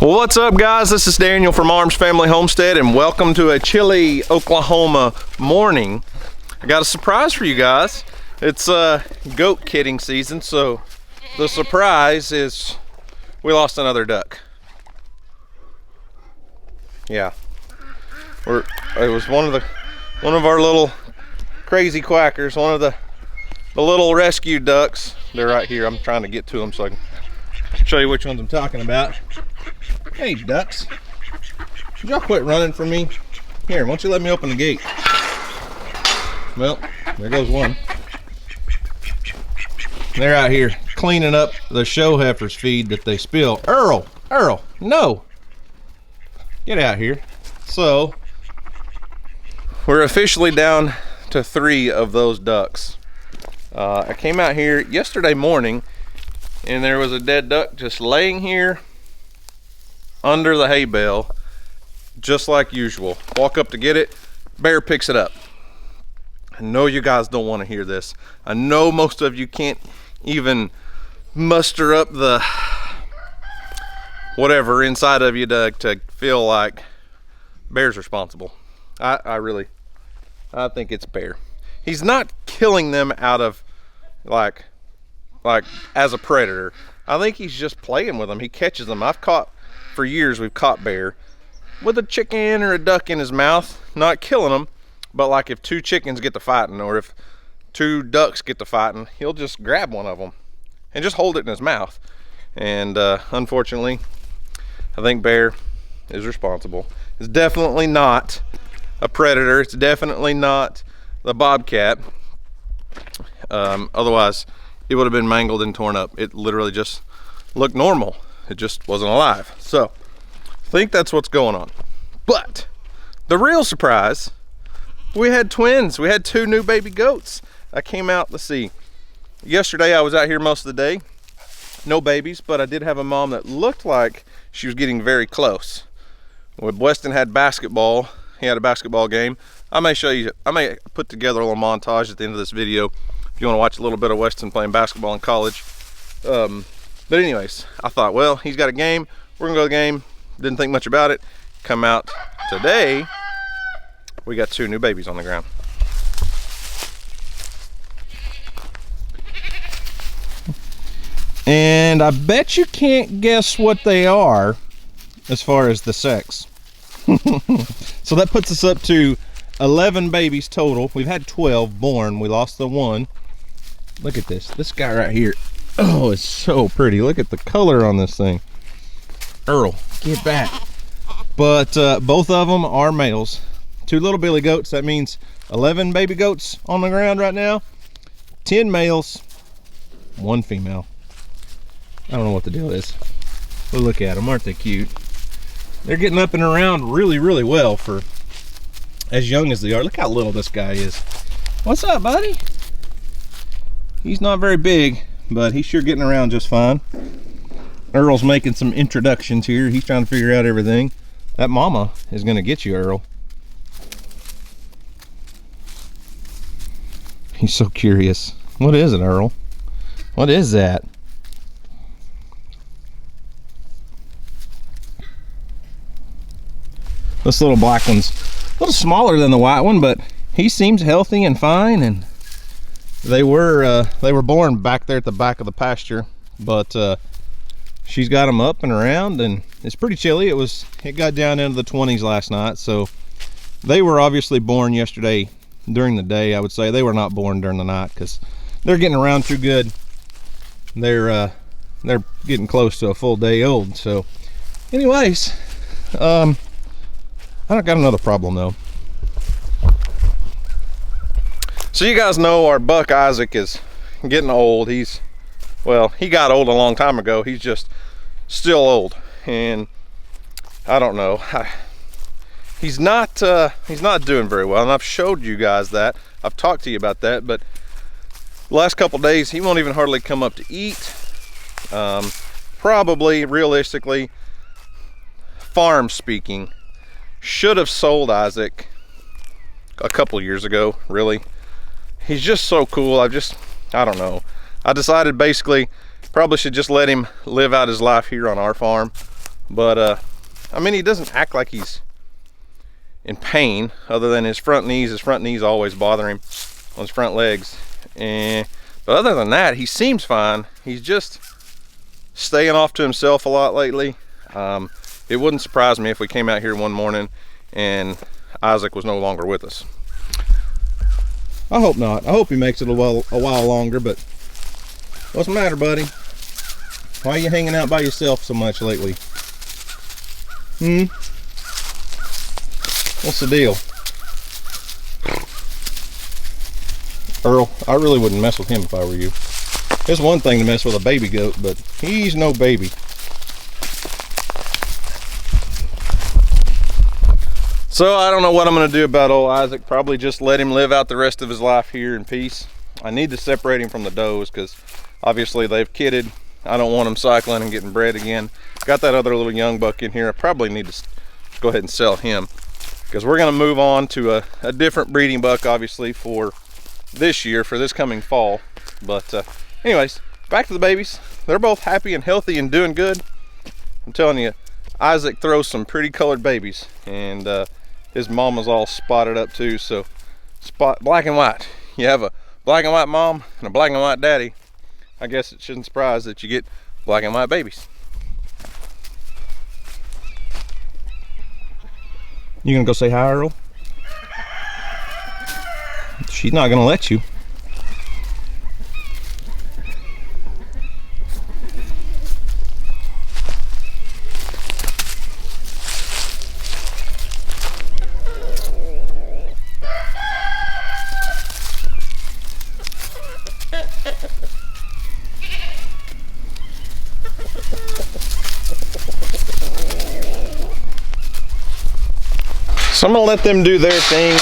Well, what's up, guys? This is Daniel from Arms Family Homestead, and welcome to a chilly Oklahoma morning. I got a surprise for you guys. It's goat kidding season, so the surprise is we lost another duck. Yeah, it was one of our little crazy quackers, one of the little rescue ducks. They're right here. I'm trying to get to them so I can show you which ones I'm talking about. Hey, ducks. Should y'all quit running from me? Here, why don't you let me open the gate? Well, there goes one. They're out here cleaning up the show heifer's feed that they spill. Earl, no. Get out here. So, we're officially down to 3 of those ducks. I came out here yesterday morning and there was a dead duck just laying here under the hay bale, just like usual. Walk up to get it, bear picks it up. I know you guys don't want to hear this. I know most of you can't even muster up the whatever inside of you to feel like bear's responsible. I think it's bear. He's not killing them out of like as a predator. I think he's just playing with them. He catches them. For years we've caught bear with a chicken or a duck in his mouth, not killing them, but like if 2 chickens get to fighting or if 2 ducks get to fighting, he'll just grab one of them and just hold it in his mouth. And unfortunately, I think bear is responsible. It's definitely not a predator. It's definitely not the bobcat. Otherwise it would have been mangled and torn up. It literally just looked normal. It just wasn't alive. So I think that's what's going on. But the real surprise, we had twins. We had 2 new baby goats. I came out, let's see, yesterday I was out here most of the day. No babies, but I did have a mom that looked like she was getting very close. When Weston had basketball, he had a basketball game. I may put together a little montage at the end of this video if you want to watch a little bit of Weston playing basketball in college. But anyways, I thought, well, he's got a game. We're gonna go to the game. Didn't think much about it. Come out today, we got 2 new babies on the ground. And I bet you can't guess what they are as far as the sex. So that puts us up to 11 babies total. We've had 12 born. We lost the 1. Look at this guy right here. Oh, it's so pretty. Look at the color on this thing. Earl, get back. But both of them are males. 2 little billy goats. That means 11 baby goats on the ground right now. 10 males, 1 female. I don't know what the deal is. But look at them. Aren't they cute? They're getting up and around really, really well for as young as they are. Look how little this guy is. What's up, buddy? He's not very big, but he's sure getting around just fine. Earl's making some introductions here. He's trying to figure out everything. That mama is going to get you, Earl. He's so curious. What is it, Earl? What is that? This little black one's a little smaller than the white one, but he seems healthy and fine. And they were born back there at the back of the pasture, but she's got them up and around, and it's pretty chilly. It got down into the 20s last night, so they were obviously born yesterday during the day. I would say they were not born during the night because they're getting around too good. They're getting close to a full day old. So anyways, I don't got another problem though. So you guys know our buck Isaac is getting old. He got old a long time ago. He's just still old, and I don't know. He's not doing very well, and I've showed you guys that. I've talked to you about that, but the last couple days he won't even hardly come up to eat. Probably, realistically, farm speaking, should have sold Isaac a couple years ago, really. He's just so cool. I don't know. I decided basically probably should just let him live out his life here on our farm. But I mean, he doesn't act like he's in pain, other than his front knees always bother him on his front legs. But other than that, he seems fine. He's just staying off to himself a lot lately. It wouldn't surprise me if we came out here one morning and Isaac was no longer with us. I hope not. I hope he makes it a while longer, but what's the matter, buddy? Why are you hanging out by yourself so much lately? What's the deal? Earl, I really wouldn't mess with him if I were you. It's one thing to mess with a baby goat, but he's no baby. So I don't know what I'm going to do about old Isaac. Probably just let him live out the rest of his life here in peace. I need to separate him from the does because obviously they've kidded. I don't want them cycling and getting bred again. Got that other little young buck in here. I probably need to go ahead and sell him because we're going to move on to a different breeding buck, obviously, for this year, for this coming fall. But anyways, back to the babies. They're both happy and healthy and doing good. I'm telling you, Isaac throws some pretty colored babies, and his mama's all spotted up too. So black and white. You have a black and white mom and a black and white daddy. I guess it shouldn't surprise that you get black and white babies. You gonna go say hi, Earl? She's not gonna let you. So I'm gonna let them do their thing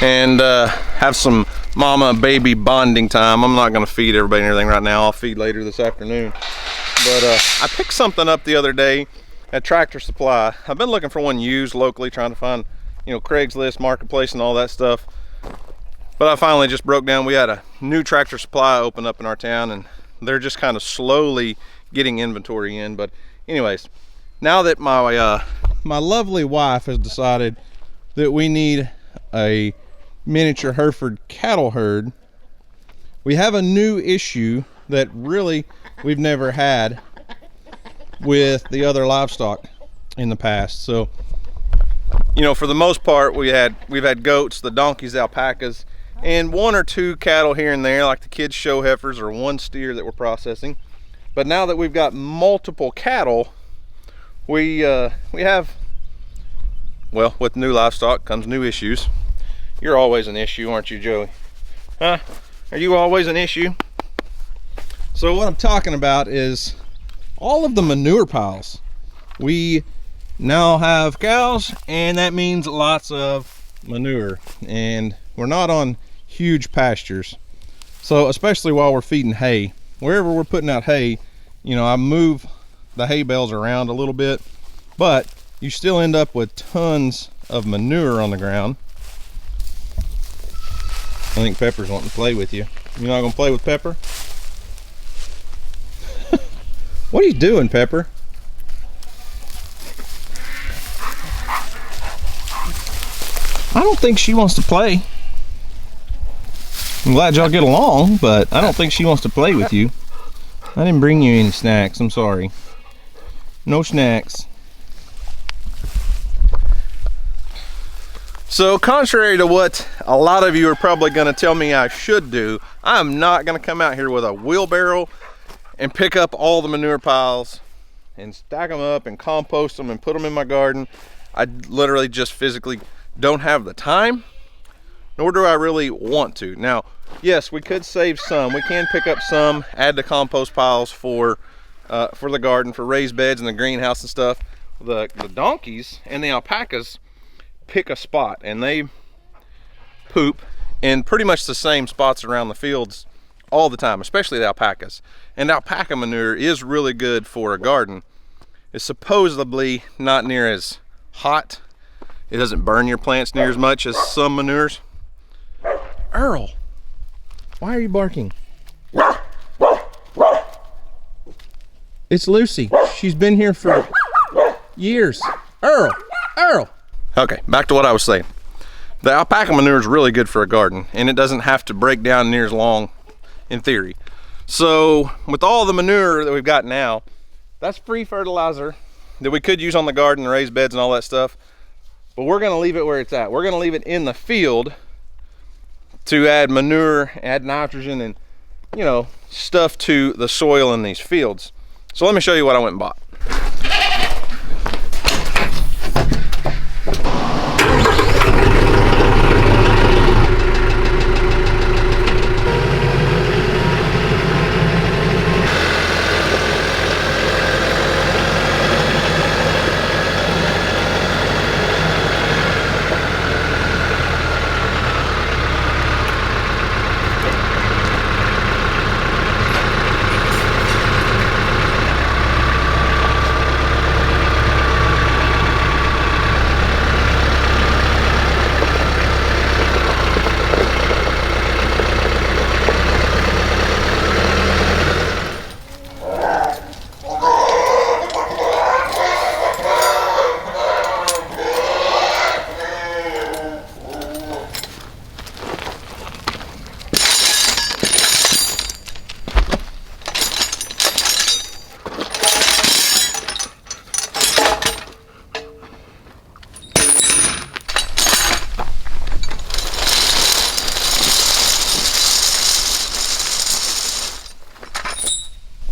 and have some mama baby bonding time. I'm not gonna feed everybody and everything right now. I'll feed later this afternoon. But I picked something up the other day at Tractor Supply. I've been looking for one used locally, trying to find, you know, Craigslist, Marketplace, and all that stuff. But I finally just broke down. We had a new Tractor Supply open up in our town, and they're just kind of slowly getting inventory in. But anyways, now that my lovely wife has decided that we need a miniature Hereford cattle herd, we have a new issue that really we've never had with the other livestock in the past. So, you know, for the most part, we've had goats, the donkeys, alpacas, and one or two cattle here and there, like the kids' show heifers or one steer that we're processing. But now that we've got multiple cattle, we have, well, with new livestock comes new issues. You're always an issue, aren't you, Joey? Huh? Are you always an issue? So what I'm talking about is all of the manure piles. We now have cows, and that means lots of manure, and we're not on huge pastures. So especially while we're feeding hay, wherever we're putting out hay, you know, I move the hay bales around a little bit, but you still end up with tons of manure on the ground. I think Pepper's wanting to play with you. You're not gonna play with Pepper? What are you doing, Pepper? I don't think she wants to play. I'm glad y'all get along, but I don't think she wants to play with you. I didn't bring you any snacks, I'm sorry. No snacks. So contrary to what a lot of you are probably going to tell me I should do, I'm not going to come out here with a wheelbarrow and pick up all the manure piles and stack them up and compost them and put them in my garden. I literally just physically don't have the time, nor do I really want to. Now, yes, we could save some. We can pick up some, add to compost piles for the garden, for raised beds in the greenhouse and stuff. The donkeys and the alpacas pick a spot, and they poop in pretty much the same spots around the fields all the time, especially the alpacas. And alpaca manure is really good for a garden. It's supposedly not near as hot. It doesn't burn your plants near as much as some manures. Earl, why are you barking? It's Lucy. She's been here for years. Earl. Okay, back to what I was saying. The alpaca manure is really good for a garden, and it doesn't have to break down near as long in theory. So with all the manure that we've got now, that's free fertilizer that we could use on the garden, the raised beds and all that stuff. But we're gonna leave it where it's at. We're gonna leave it in the field to add manure, add nitrogen, and you know, stuff to the soil in these fields. So let me show you what I went and bought.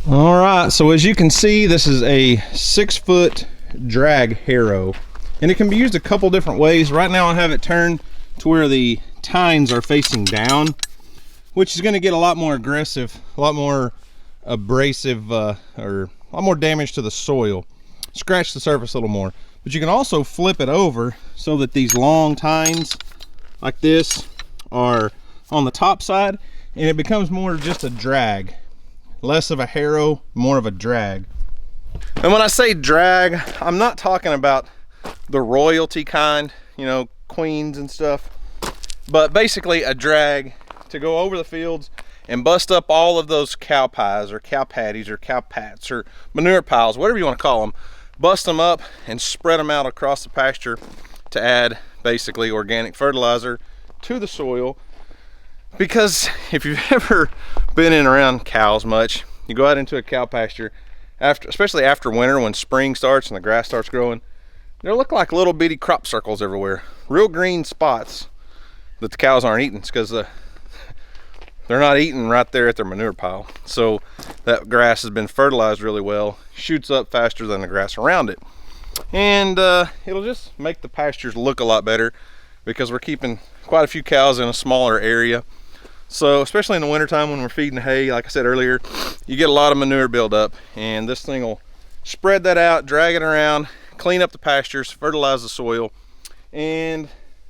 All right, so as you can see, this is a 6-foot drag harrow, and it can be used a couple different ways. Right now I have it turned to where the tines are facing down, which is going to get a lot more aggressive, a lot more abrasive, or a lot more damage to the soil, scratch the surface a little more. But you can also flip it over so that these long tines like this are on the top side, and it becomes more just a drag. Less of a harrow, more of a drag. And when I say drag, I'm not talking about the royalty kind, you know, queens and stuff, but basically a drag to go over the fields and bust up all of those cow pies or cow patties or cow pats or manure piles, whatever you want to call them. Bust them up and spread them out across the pasture to add basically organic fertilizer to the soil. Because if you've ever been in around cows much, you go out into a cow pasture, especially after winter when spring starts and the grass starts growing, they look like little bitty crop circles everywhere. Real green spots that the cows aren't eating. It's because they're not eating right there at their manure pile. So that grass has been fertilized really well, shoots up faster than the grass around it. And it'll just make the pastures look a lot better because we're keeping quite a few cows in a smaller area. So especially in the wintertime when we're feeding hay, like I said earlier, you get a lot of manure buildup, and this thing will spread that out, drag it around, clean up the pastures, fertilize the soil. And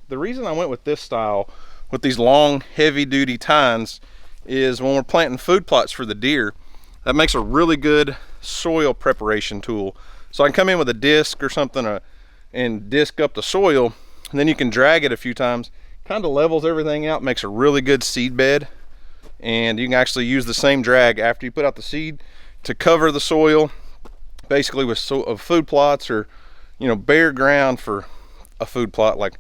the reason I went with this style, with these long, heavy-duty tines, is when we're planting food plots for the deer, that makes a really good soil preparation tool. So I can come in with a disc or something and disc up the soil, and then you can drag it a few times. Kind of levels everything out, makes a really good seed bed, and you can actually use the same drag after you put out the seed to cover the soil, basically with food plots or, you know, bare ground for a food plot, like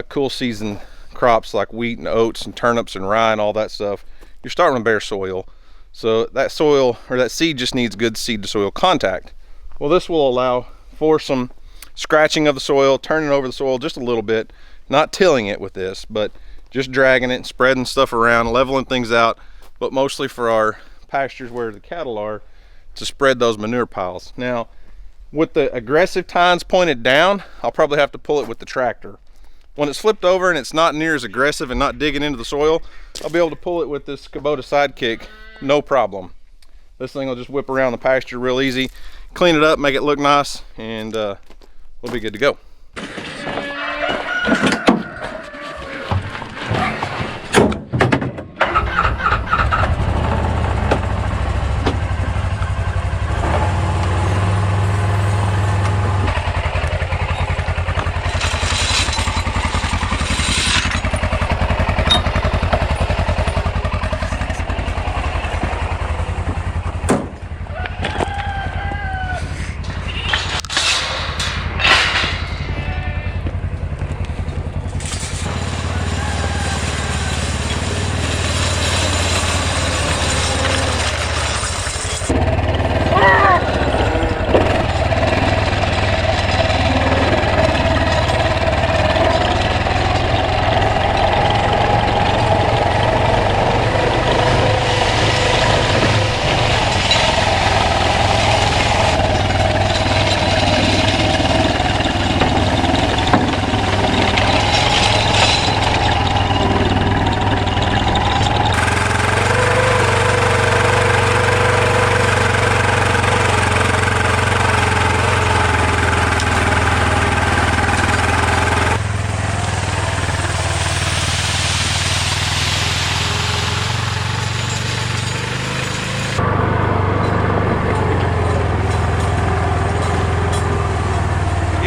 cool season crops like wheat and oats and turnips and rye and all that stuff. You're starting with bare soil, so that soil or that seed just needs good seed to soil contact. Well, this will allow for some scratching of the soil, turning over the soil just a little bit. Not tilling it with this, but just dragging it and spreading stuff around, leveling things out, but mostly for our pastures where the cattle are, to spread those manure piles. Now, with the aggressive tines pointed down, I'll probably have to pull it with the tractor. When it's flipped over and it's not near as aggressive and not digging into the soil, I'll be able to pull it with this Kubota Sidekick, no problem. This thing will just whip around the pasture real easy, clean it up, make it look nice, and we'll be good to go.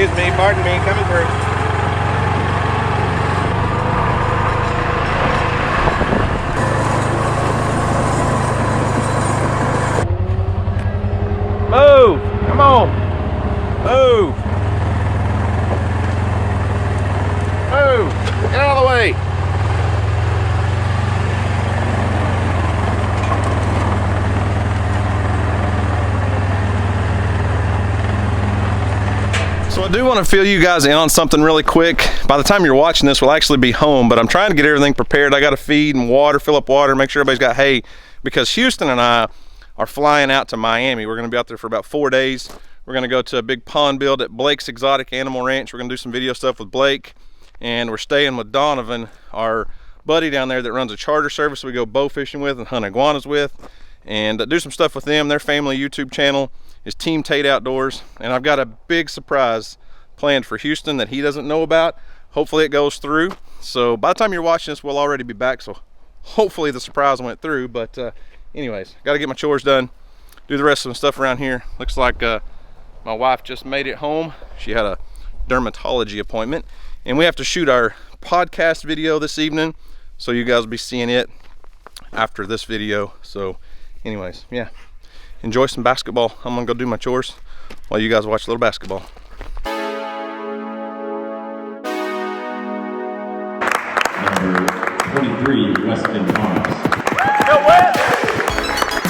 Excuse me, pardon me, coming through. Move! Come on! Move! Move! Get out of the way! So I do want to fill you guys in on something really quick. By the time you're watching this, we'll actually be home, but I'm trying to get everything prepared. I got to feed and water, fill up water, make sure everybody's got hay, because Houston and I are flying out to Miami. We're going to be out there for about 4 days. We're going to go to a big pond build at Blake's Exotic Animal Ranch. We're going to do some video stuff with Blake, and we're staying with Donovan, our buddy down there that runs a charter service we go bow fishing with and hunt iguanas with, and do some stuff with them. Their family YouTube channel is Team Tate Outdoors, and I've got a big surprise planned for Houston that he doesn't know about. Hopefully it goes through. So by the time you're watching this, we'll already be back, so hopefully the surprise went through. But anyways, got to get my chores done, do the rest of the stuff around here. Looks like my wife just made it home. She had a dermatology appointment, and we have to shoot our podcast video this evening, so you guys will be seeing it after this video. So anyways, yeah, enjoy some basketball. I'm gonna go do my chores while you guys watch a little basketball. Number 23, Weston Thomas. Go West!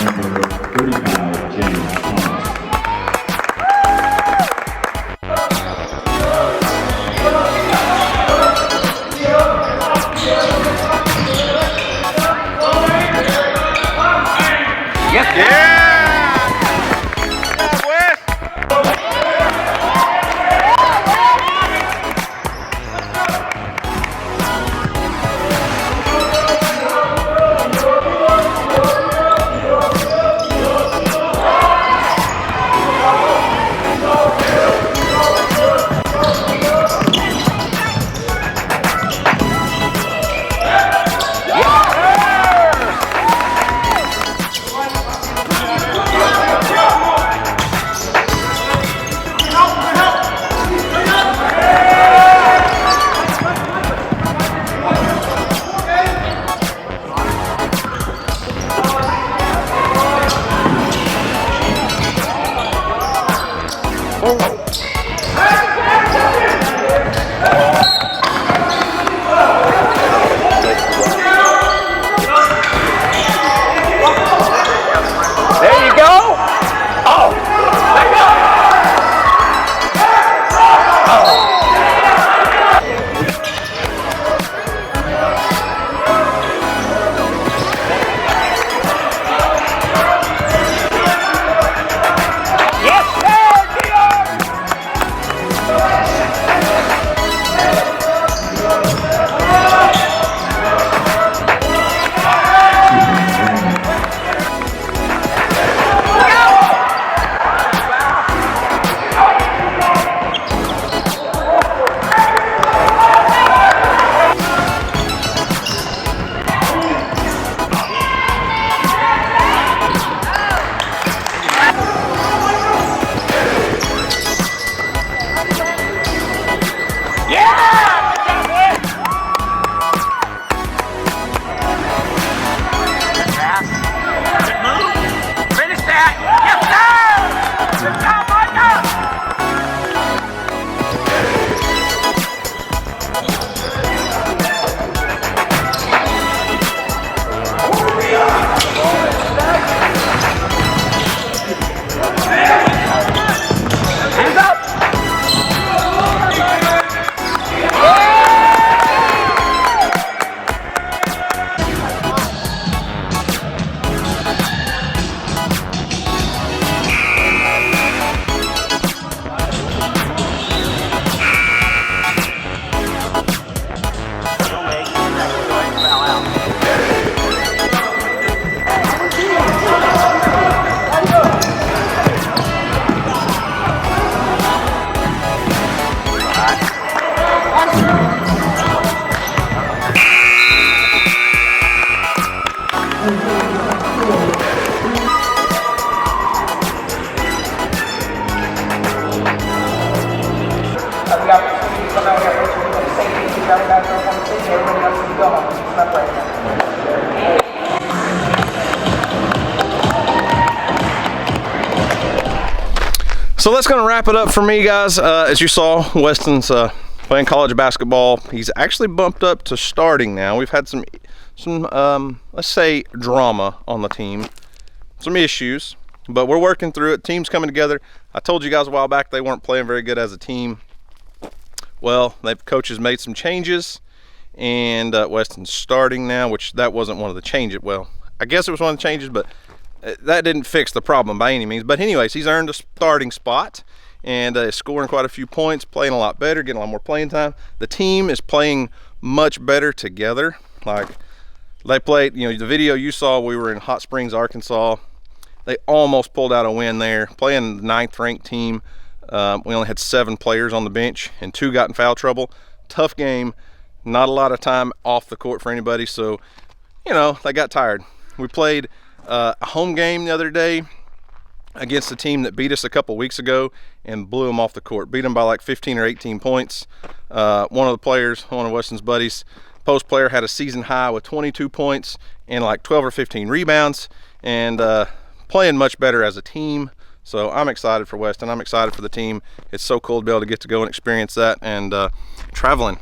Number 35, James Thomas. Yes, yeah! Go West! So that's going to wrap it up for me, guys. As you saw, Weston's playing college basketball. He's actually bumped up to starting now. We've had some let's say drama on the team, some issues, but we're working through it. Team's coming together. I told you guys a while back they weren't playing very good as a team. Well, coaches made some changes, and Weston's starting now, which that wasn't one of the changes. Well, I guess it was one of the changes, but that didn't fix the problem by any means. But anyways, he's earned a starting spot and is scoring quite a few points, playing a lot better, getting a lot more playing time. The team is playing much better together. Like, they played, you know, the video you saw, we were in Hot Springs, Arkansas. They almost pulled out a win there, playing the 9th ranked team. We only had 7 players on the bench and 2 got in foul trouble. Tough game, not a lot of time off the court for anybody, so, you know, they got tired. We played a home game the other day against a team that beat us a couple weeks ago and blew them off the court. Beat them by like 15 or 18 points. One of the players, one of Weston's buddies, post player, had a season high with 22 points and like 12 or 15 rebounds, and playing much better as a team. So I'm excited for Weston. I'm excited for the team. It's so cool to be able to get to go and experience that, and traveling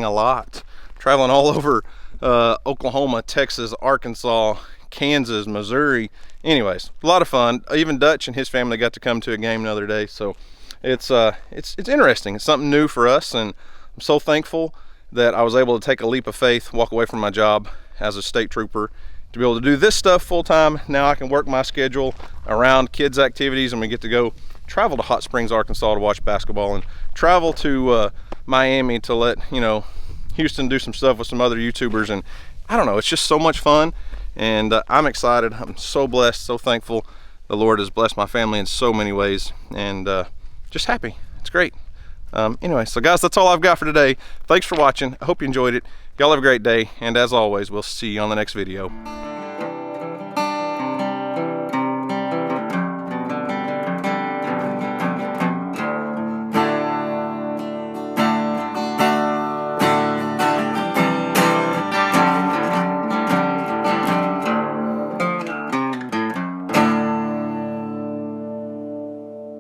a lot. Traveling all over Oklahoma, Texas, Arkansas, Kansas, Missouri. Anyways, a lot of fun. Even Dutch and his family got to come to a game the other day, so it's interesting. It's something new for us, and I'm so thankful that I was able to take a leap of faith, walk away from my job as a state trooper to be able to do this stuff full time. Now I can work my schedule around kids' activities, and we get to go travel to Hot Springs, Arkansas to watch basketball, and travel to Miami to let, you know, Houston do some stuff with some other YouTubers. And I don't know, it's just so much fun, and I'm excited. I'm so blessed, so thankful. The Lord has blessed my family in so many ways, and just happy. It's great. Anyway, so guys, that's all I've got for today. Thanks for watching. I hope you enjoyed it. Y'all have a great day, and as always, we'll see you on the next video.